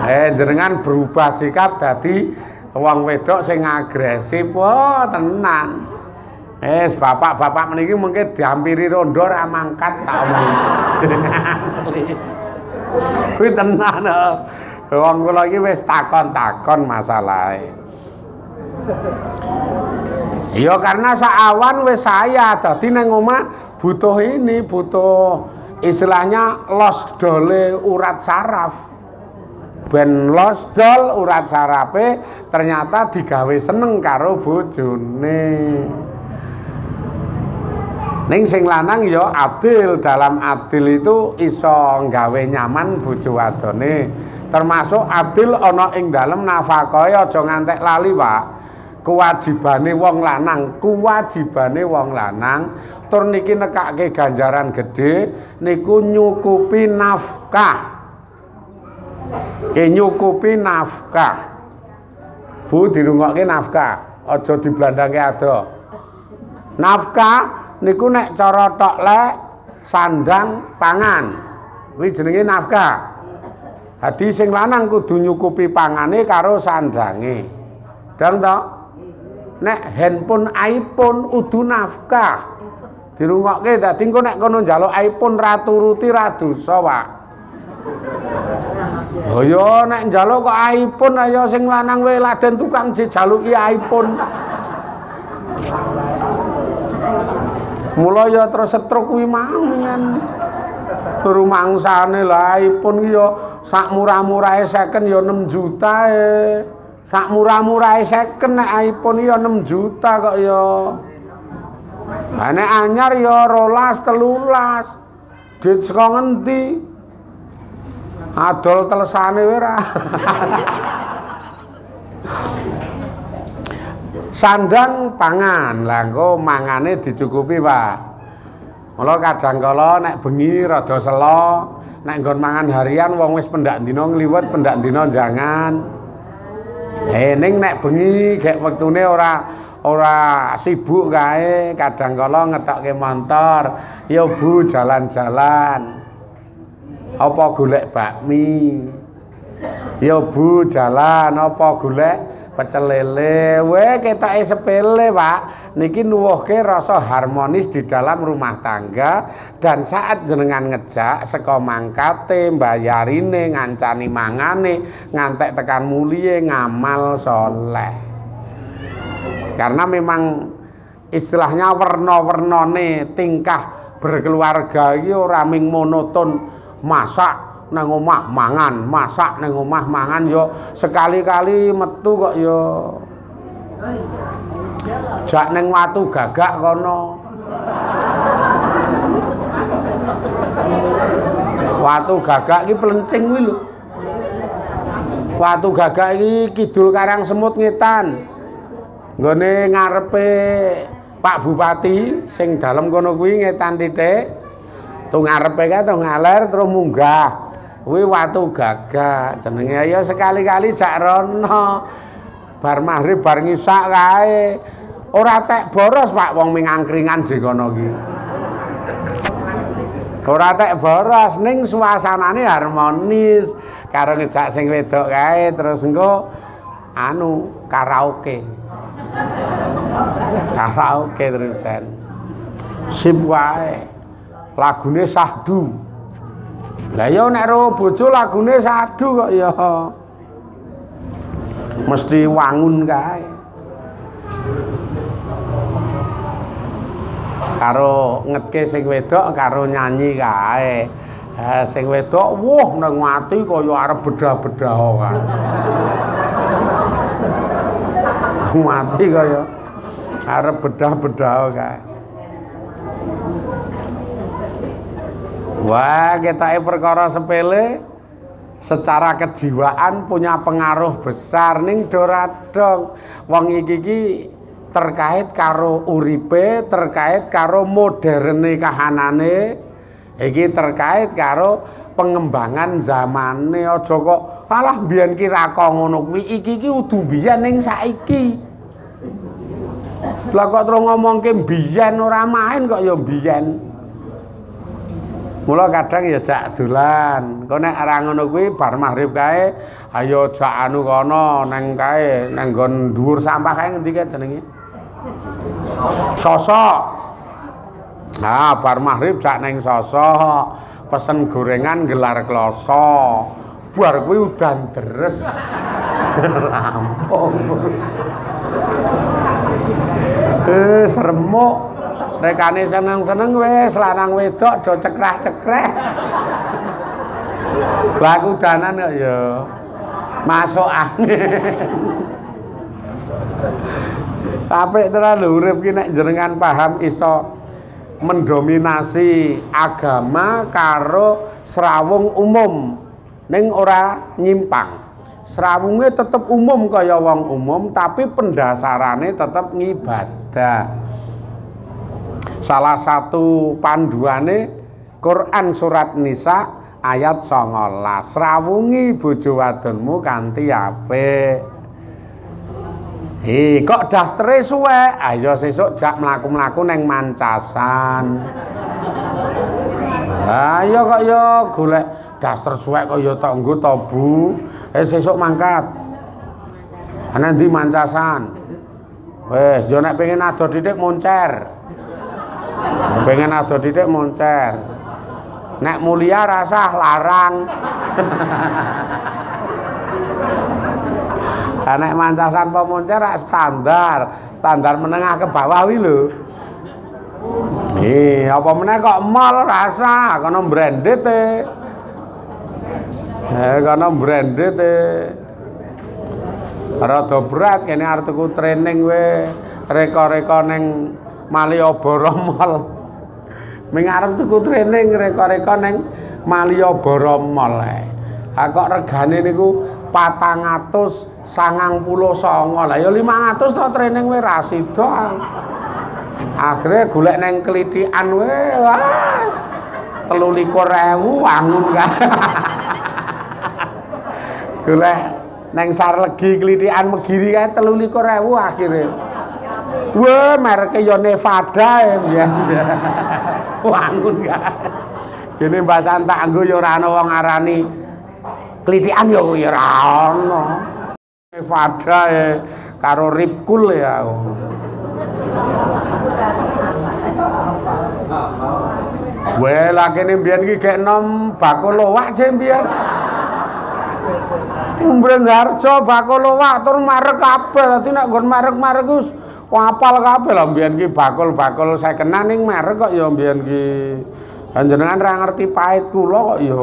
Jenengan berubah sikap dadi wong wedok sing agresif. Wah, tenan. Bapak-bapak meniki mungkin dihampiri rondo ra mangkat tak omong. Kuwi tenan. Wong kula iki wis takon-takon masalahe. Ya karena saawan wis saya dadi nang omah butuh ini, butuh istilahnya losdole urat saraf. Ben losdol urat sarape ternyata digawe seneng karo bojone. Ning sing lanang ya adil, dalam adil itu iso nggawe nyaman bojo wadone. Termasuk adil ana ing dalem nafkahe aja ngantek lali, Pak. kewajibane wong lanang tur niki nekake ganjaran gede niku nyukupi nafkah. Nyukupi nafkah. Bu dirungokke nafkah, aja diblandangke ado. Nafkah niku nek cara tok lek sandang pangan. Kuwi jenenge nafkah. Hadi sing lanang kudu nyukupi pangane karo sandange. Dang to? Nek handphone iPhone udu nafkah. Dirungokke dadi engko nek kono njaluk iPhone ra turuti ra dosa, Pak. Oh ya nek njaluk kok iPhone ayo sing lanang wae laden tukang dijaluki iPhone. Mula ya terus setruk kuwi mau kan. Rumangsane lah iPhone ki ya sak murah-murahe second ya 6 juta sak murah-murahe second nek iPhone ya 6 juta kok ya. Lah nek anyar ya 12 13. Dit saka ngendi? Adol telesane wae ra. Sandang pangan, lah engko mangane dicukupi, Pak. Mula kadang kala nek bengi rada selo, nek nggon mangan harian wong wis pendak dina ngliwet, pendak dina jangan. Ning nek bengi gek wektune ora sibuk kae, kadang kala ngetokke montor, ya Bu jalan-jalan. Apa golek bakmi? Ya Bu jalan apa golek pecel lele. Weh ketoke sepele, Pak. Niki nuwuhke rasa harmonis di dalam rumah tangga dan saat jenengan ngejak saka mangkate, mbayarine, ngancani mangane, ngantek tekan muliye ngamal soleh. Karena memang istilahnya werna-wernane tingkah berkeluarga iki ora ming monoton masak nang omah mangan, masak nang omah mangan yo sekali-kali metu kok yo. Jak neng watu gagak kono. Watu gagak iki pelencing kuwi lho. Watu gagak iki kidul Karang Semut ngetan. Nggone ngarepe Pak Bupati sing dalem kono kuwi ngetan titik. Tu ngarepe kae tu ngaler terus munggah. Kuwi watu gagak jenenge ya sekali-kali jak rono. Bar maghrib bar ngisak kae ora tek boros, Pak, wong ming angkringan jek kono ki. Ora tek boros ning suasanane harmonis karo ngejak sing wedok kae terus engko anu karaoke. Karaoke terusan. Sip wae. Lagune sahdu. Lah ya nek ro bojo lagune sahdu kok ya. Mesti wangun kae. Karo ngetke sing wedok karo nyanyi kae. Sing wedok wuh nang ati kaya arep bedah-bedah kan. Mati kaya arep bedah-bedah kae. Wah, ketake perkara sepele secara kejiwaan punya pengaruh besar ning doradong. Wong iki terkait karo uripe, terkait karo moderne kahanane, iki terkait karo pengembangan zamane. Aja kok alah mbiyen ki ra kok ngono kuwi, iki udu mbiyen ning saiki. Lah kok terus ngomongke mbiyen ora main kok ya mbiyen. Mula kadang ya jak dolan. Kok nek ora ngono kuwi bar maghrib kae ayo jak anu kono nang kae nang nggon dhuwur sampah kae ngendi kae jenenge? Sosok. Nah, bar maghrib jak nang sosok pesen gorengan gelar kloso. Bar kuwi udan deres. Rampung. Seremuk. Rekane seneng-seneng wis lanang wedok do cekrah-cekreh. Baku danan kok ya. Masuk angin. Apik tenan lho urip ki nek jenengan paham iso mendominasi agama karo srawung umum ning ora nyimpang. Srawunge tetep umum kaya wong umum, tapi pendasarane tetep ngibadah. Salah satu panduane Quran surat Nisa ayat 19. Srawungi bojo wadonmu kanthi apik. Kok dastere suwek? Ayo sesuk jak mlaku-mlaku ning mancasan. Ayo kok yo golek daster suwek kok yo tok nggo to, Bu. Sesuk mangkat. Ana ndi mancasan? Wis, yo nek pengen ado titik moncer. Pengen ado titik moncer. Nek mulia rasah larang. Nek mancasan apa moncer standar menengah ke bawah wi lho. Apa meneh kok mall rasa kono branded e. Kono branded e. Rada berat kene arep tuku training we reka-reka ning Malioboro Mall. Ming arep tuku training reka-reka ning Malioboro Mall ae. Ha kok regane niku 499. Lah ya 500 to training we ra sida. Akhire golek nang klithikan we. Wah. 23.000 angun ka. Golek nang Sarlegi klithikan Megiri kae 23.000 akhire. Wah, mereke ya Nevada ya mbiyen. Wangun ka. Kene bahasan tak nggo ya ora ana wong arani klithikan ya ora ana. Nevada karo Ripkul ya. Weh lah kene mbiyen iki gek nom bakul lowak je mbiyen. Umbreng harjo bakul lowak tur marek kabeh. Dadi nek nggon marek-marek wis apal kabeh lah mbiyen iki bakul-bakul sekenan ning merek kok ya mbiyen iki. Panjenengan ra ngerti pahit kula kok ya.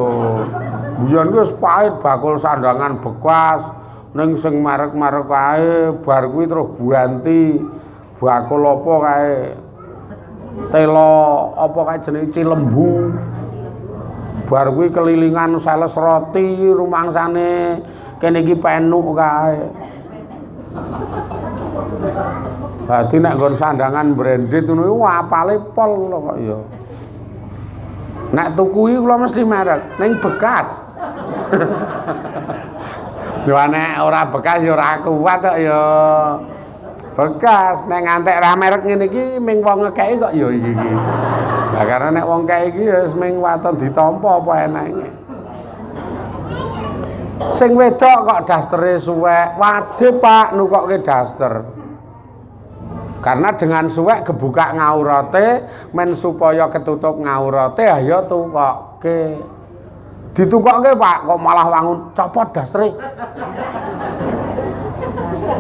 Mbiyen ki wis pahit bakul sandangan bekas ning sing merek-merek kae bar kuwi terus buanti bakul apa kae. Telo apa kae jenenge Cilembu. Bar kuwi kelilingan sales roti rumangsane kene iki penuk kae. Dadi nek nggon sandangan branded ngono apale pol kok ya. Nek tuku iki kula mesti merek ning bekas. Yo nek ora bekas ya ora kuat kok ya. Bekas nek ngantek ra merek ngene iki ming wong ngekeki kok ya iki. Lah karena nek wong kek iki wis ming waton ditampa apa enake. Sing wedok kok dastere suwek, wajib Pak nukokke daster. Karena dengan suwek kebuka ngaurate, men supaya ketutup ngaurate ayo tukokke. Ditukokke Pak, kok malah wangun copot dastere.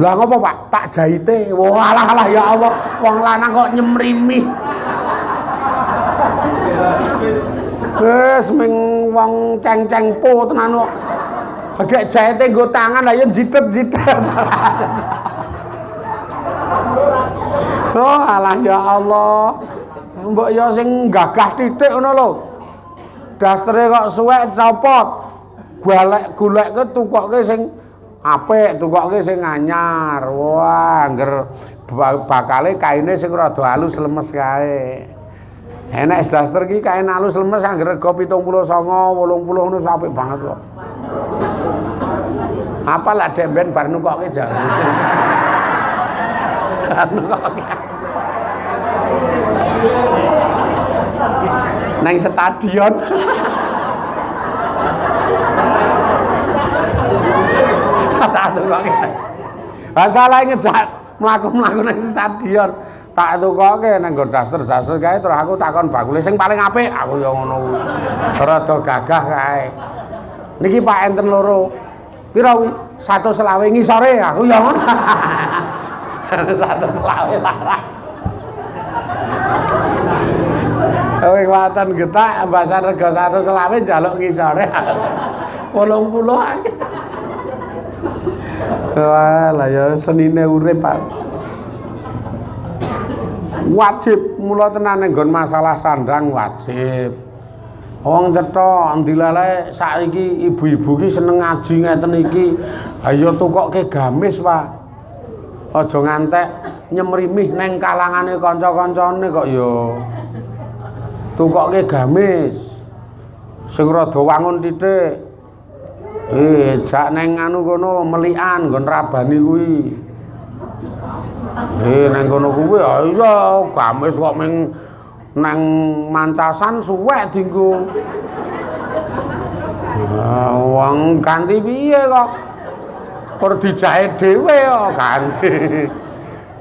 Lah ngopo Pak? Tak jahite. Wah alah ya Allah, wong lanang kok nyemrimi. Wes ming wong ceng-ceng po tenan kok. Agak jahite nggo tangan ayo jitet-jitet. Oh alah ya Allah. Mbok ya sing gagah titik ngono lho. Dastere kok suwek copot. Golek-goleke tukokke sing apik, tukokke sing anyar. Wah, angger bakale kaine sing rada halus lemes kae. Enek daster iki kain halus lemes angger rega 79, 80 ngono apik banget kok. Apa lah dek ben bar nukokke jar. Nang stadion. Tak tukokke. Masalah ngejak mlaku-mlaku nang stadion. Tak tukokke nang nggon daster kae terus aku takon bakule sing paling apik aku ya ngono. Rada gagah kae. Niki Pak enten loro. Pira kuwi? 120 ngisore aku ya ngono. 120 larang. Kowe waton getak ambasan rega 120 njaluk ngisore. 80. Wah, lah ya senine urip Pak. Wajib mula tenan nggon masalah sandang wajib. Wong cetha ndilale saiki ibu-ibu ki seneng ngaji ngeten iki. Ayo tukokke gamis, Pak. Aja ngantek nyemrimih neng kalangane kanca-kancane kok ya. Tukokke gamis. Sing rada wangun titik. Jak neng anu kono melikan nggon rabani kuwi. Neng kono kuwi ya gamis kok ming nang mancasan suwek dienggo. Wong ganti piye kok? Pur dijahit dhewe kok ganti.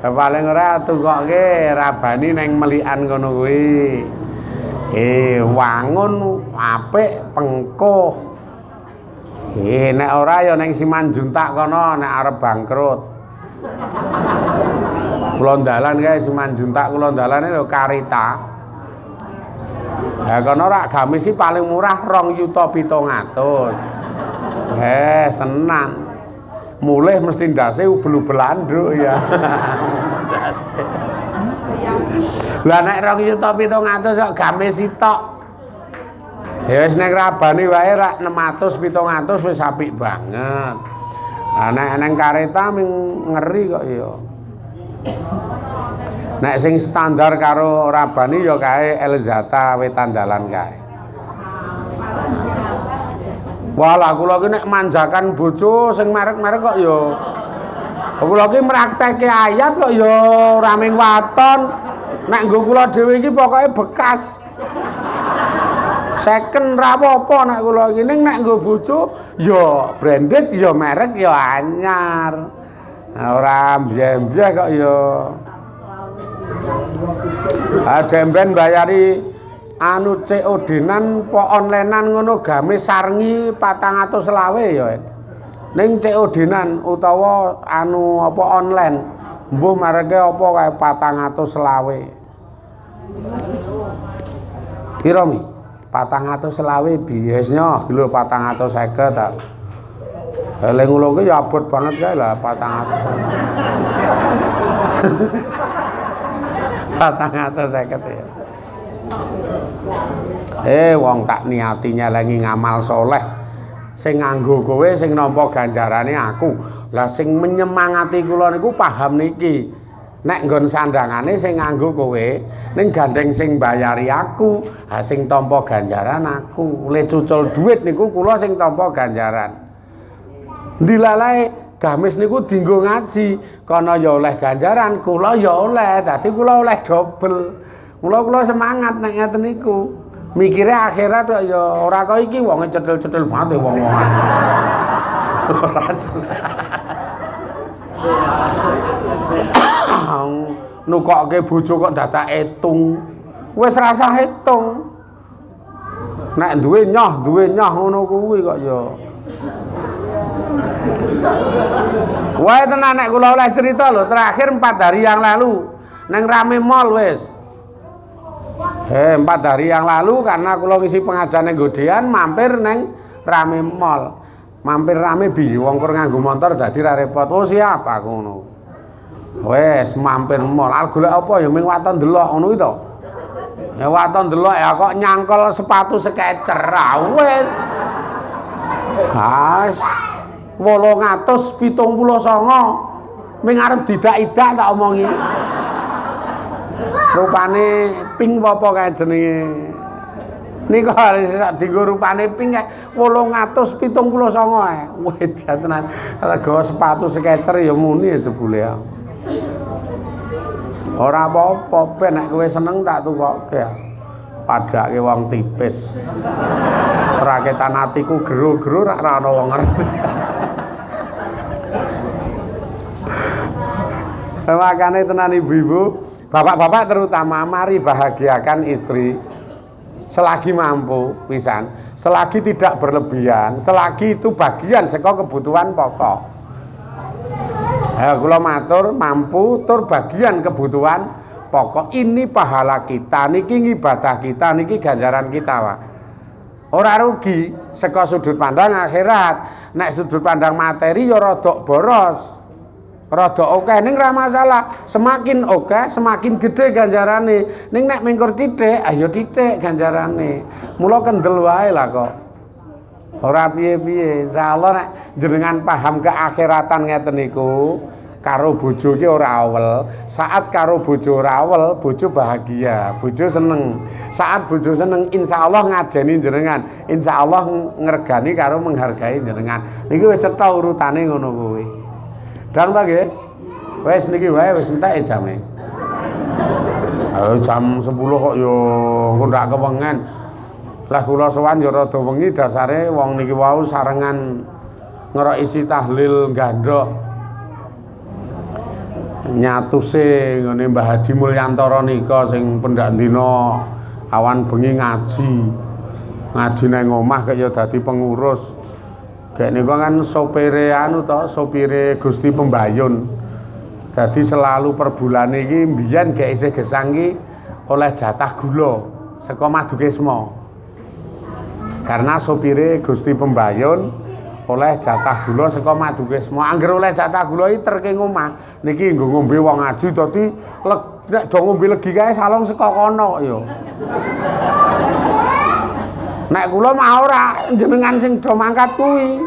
Paling ora tukokke rabani neng melikan kono kuwi. Wangun apik pengkuh. Nek ora ya neng Simanjuntak kono nek arep bangkrut. Kula dalan kae Simanjuntak kula dalane lho Karita. Kono rak gamis sih paling murah 2.700.000. Senang. Mulih mesti ndase ubel-ubelan nduk ya. Lah nek 2.700.000 kok gamis sitok. Ya wis nek rabane wae rak 600-700 wis apik banget. Lah nek nang Kareta ngeri kok ya. Nek sing standar karo rabani ya kae Elzata Wetan Dalan kae. Walah kula ki nek manjakan bojo sing merek-merek kok ya. Kula ki mraktekke ayat kok ya ora ming waton. Nek nggo kula dhewe iki pokoke bekas. Second ra apa-apa nek kula iki ning nek nggo bojo ya branded ya merek ya anyar. Ora mbyeh-mbyeh kok ya. Demben bayari anu COD-nan po onlinean ngono gamis sarngi 420 ya. Ning COD-nan utawa anu apa online mbuh mereke apa kae 420. Piro mi? 420 biasnya kilo 450 ta. Eling ulo ki ya abot banget kae lah 400. 450 ya. Wong tak niati nyelengi ngamal soleh sing nganggo kowe sing nampa ganjarane aku. Lah sing menyemangati kula niku paham niki. Nek nggon sandangane sing nganggo kowe ning gandeng sing bayari aku, ha sing tampa ganjaran aku. Le cucul dhuwit niku kula sing tampa ganjaran. Ndilalae gamis niku dienggo ngaji, kono ya oleh ganjaran, kula ya oleh, dadi kula oleh dobel. Kula semangat nek ngeten niku. Mikire akhirat kok ya ora kok iki wonge cetil-cetil banget wong-wong. Nukokke bojo kok dadak etung. Wis rasa hitung. Nek duwe nyoh ngono kuwi kok ya. Wae tenan nek kula oleh cerita lho, terakhir 4 hari yang lalu nang Rame Mall wis. 4 hari yang lalu karena kula ngisi pengajian nang Godean mampir nang Rame Mall. Mampir rame bi wong kur nganggo motor dadi ra repot. Oh siap aku ngono. Wes mampir mall. Al golek apa ya ming waton delok ngono iki to. Ya waton delok ya kok nyangkol sepatu Skechers. Wes. Gas 879 ming arep didak-idak tak omongi. Rupane pink apa kae jenenge. Niku harus dienggo rupane pink kae 879 ae. Wedan tenan. Rega sepatu Skechers ya muni jebule ya. Ora apa-apa ben nek kowe seneng tak tukokke. Padake wong tipis. Raketan atiku gero-gero rak ana wong ngerti. Makane tenan ibu-ibu, bapak-bapak terutama mari bahagiakan istri selagi mampu pisan, selagi tidak berlebihan, selagi itu bagian saka kebutuhan pokok. Kula matur mampu tur bagian kebutuhan pokok. Ini pahala kita, niki ibadah kita, niki ganjaran kita, Pak. Ora rugi saka sudut pandang akhirat. Nek sudut pandang materi ya rada boros. Rada oke ning ra masalah. Semakin oke, semakin gede ganjarane. Ning nek mengkur titik, ayo titik ganjarane. Mula kendel wae lah kok. Ora piye-piye. Insyaallah nek jenengan paham keakhiratan ngeten niku, karo bojo ki ora awel. Saat karo bojo ora awel, bojo bahagia, bojo seneng. Saat bojo seneng, insyaallah ngajeni jenengan. Insyaallah ngregani karo menghargai jenengan. Niki wis cetha urutane ngono kuwi. Dan nggih. Wis niki wae wis entek jame. Jam 10 kok yo engko ndak kewengen. Lah kula sowan yo rada wengi dasare wong niki wau sarengan ngerok isi tahlil gandok. Nyatuse ngene Mbah Haji Mulyantara nika sing pendak dina awan bengi ngaji. Ngaji nang omah kaya dadi pengurus. Gek nika kan sopire anu to, sopire Gusti Pembayun. Dadi selalu per bulan iki mbiyen gek isih gesang iki oleh jatah gula saka Madukisma. Karena sopire Gusti Pembayun oleh jatah gula saka Madukisma. Angger oleh jatah gula iki terke omah. Niki nggo ngombe wong ngaji dadi nek do ngombe legi kae salong saka kono ya. Nek kula mah ora jenengan sing do mangkat kuwi.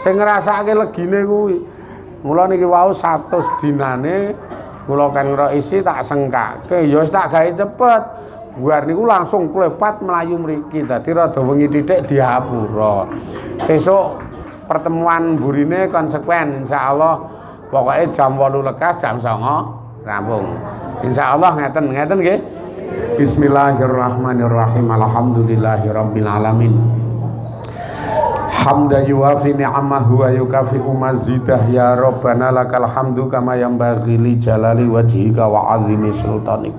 Sing ngrasake legine kuwi. Mula niki wau 100 dinane kula kan ora isi tak sengkake ya wis tak gawe cepet. Buar niku langsung klepat melayu mriki. Dadi rada wengi titik dihapura. Sesuk pertemuan burine konsekuen insyaallah. Pokoke jam 8 lekas jam 09 rampung. Insyaallah ngeten nggih. Bismillahirrahmanirrahim. Alhamdulillahirabbil alamin. Hamdan yuwafi ni'amahu wa yukafi'u mazidah ya Rabbana lakal hamdu kama yanbaghi li jalali wajhika wa 'azimi sultanik.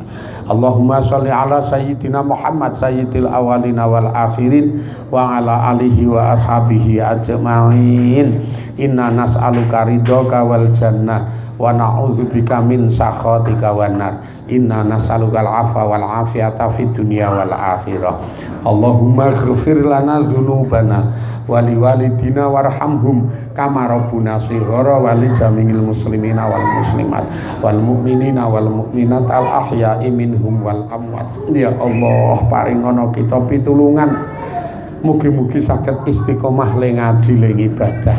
Allahumma shalli ala sayyidina Muhammad sayyidil awwalina wal akhirin wa ala alihi wa ashabihi ajmain. Inna nas'aluka ridhaka wal jannah wa na'udzubika min sakhatika wan nar. Inna nas'alukal afwa wal afiyata fid dunya wal akhirah. Allahumma ighfir lana dzunubana wa liwalidina warhamhum kama rabbuna shighara wa li jami'il muslimina wal muslimat wal mu'minina wal mu'minat al ahya'i minhum wal amwat. Ya Allah, paringono kita pitulungan. Mugi-mugi saged istiqomah le ngaji le ibadah.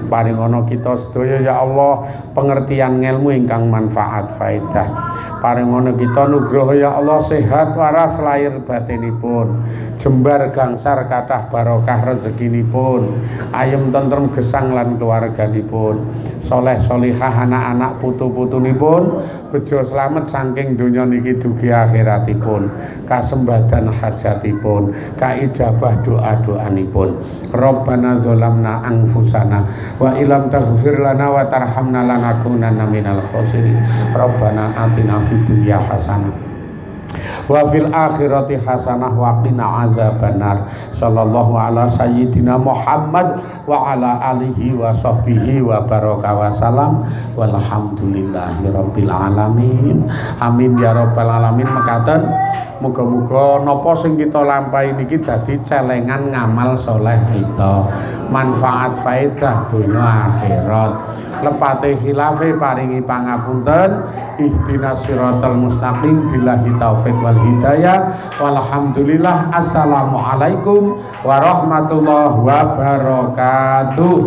Paringono kita sedaya ya Allah pengertian ilmu ingkang manfaat faedah. Paringono kita nugroho ya Allah sehat waras lahir batinipun. Jembar gangsar kathah barokah rezekinipun. Ayem tentrem gesang lan keluarganipun. Soleh solihah anak-anak putu-putunipun. Bejo slamet saking donya niki dugi akhiratipun. Kasembadan hajatipun. Kaijabah doa-doanipun. Rabbana dzalamna anfusana wa ilam taghfir lana wa tarhamna lanakunanna minal khosirin. Rabbana atina fid dunya hasanah wa fil akhirati hasanah wa qina adzabannar. Sallallahu ala sayyidina Muhammad wa ala alihi wa sahbihi wa baraka wa salam walhamdulillahi rabbil alamin. Amin ya rabbal alamin. Mekaten muga-muga napa sing kita lampahi niki dadi celengan ngamal soleh kita, manfaat faedah dunya akhirat. Lepate khilafe paringi pangapunten. Ihdinas siratal mustaqim billahi taufik wal hidayah. Walhamdulillah. Assalamualaikum warahmatullahi wabarakatuh.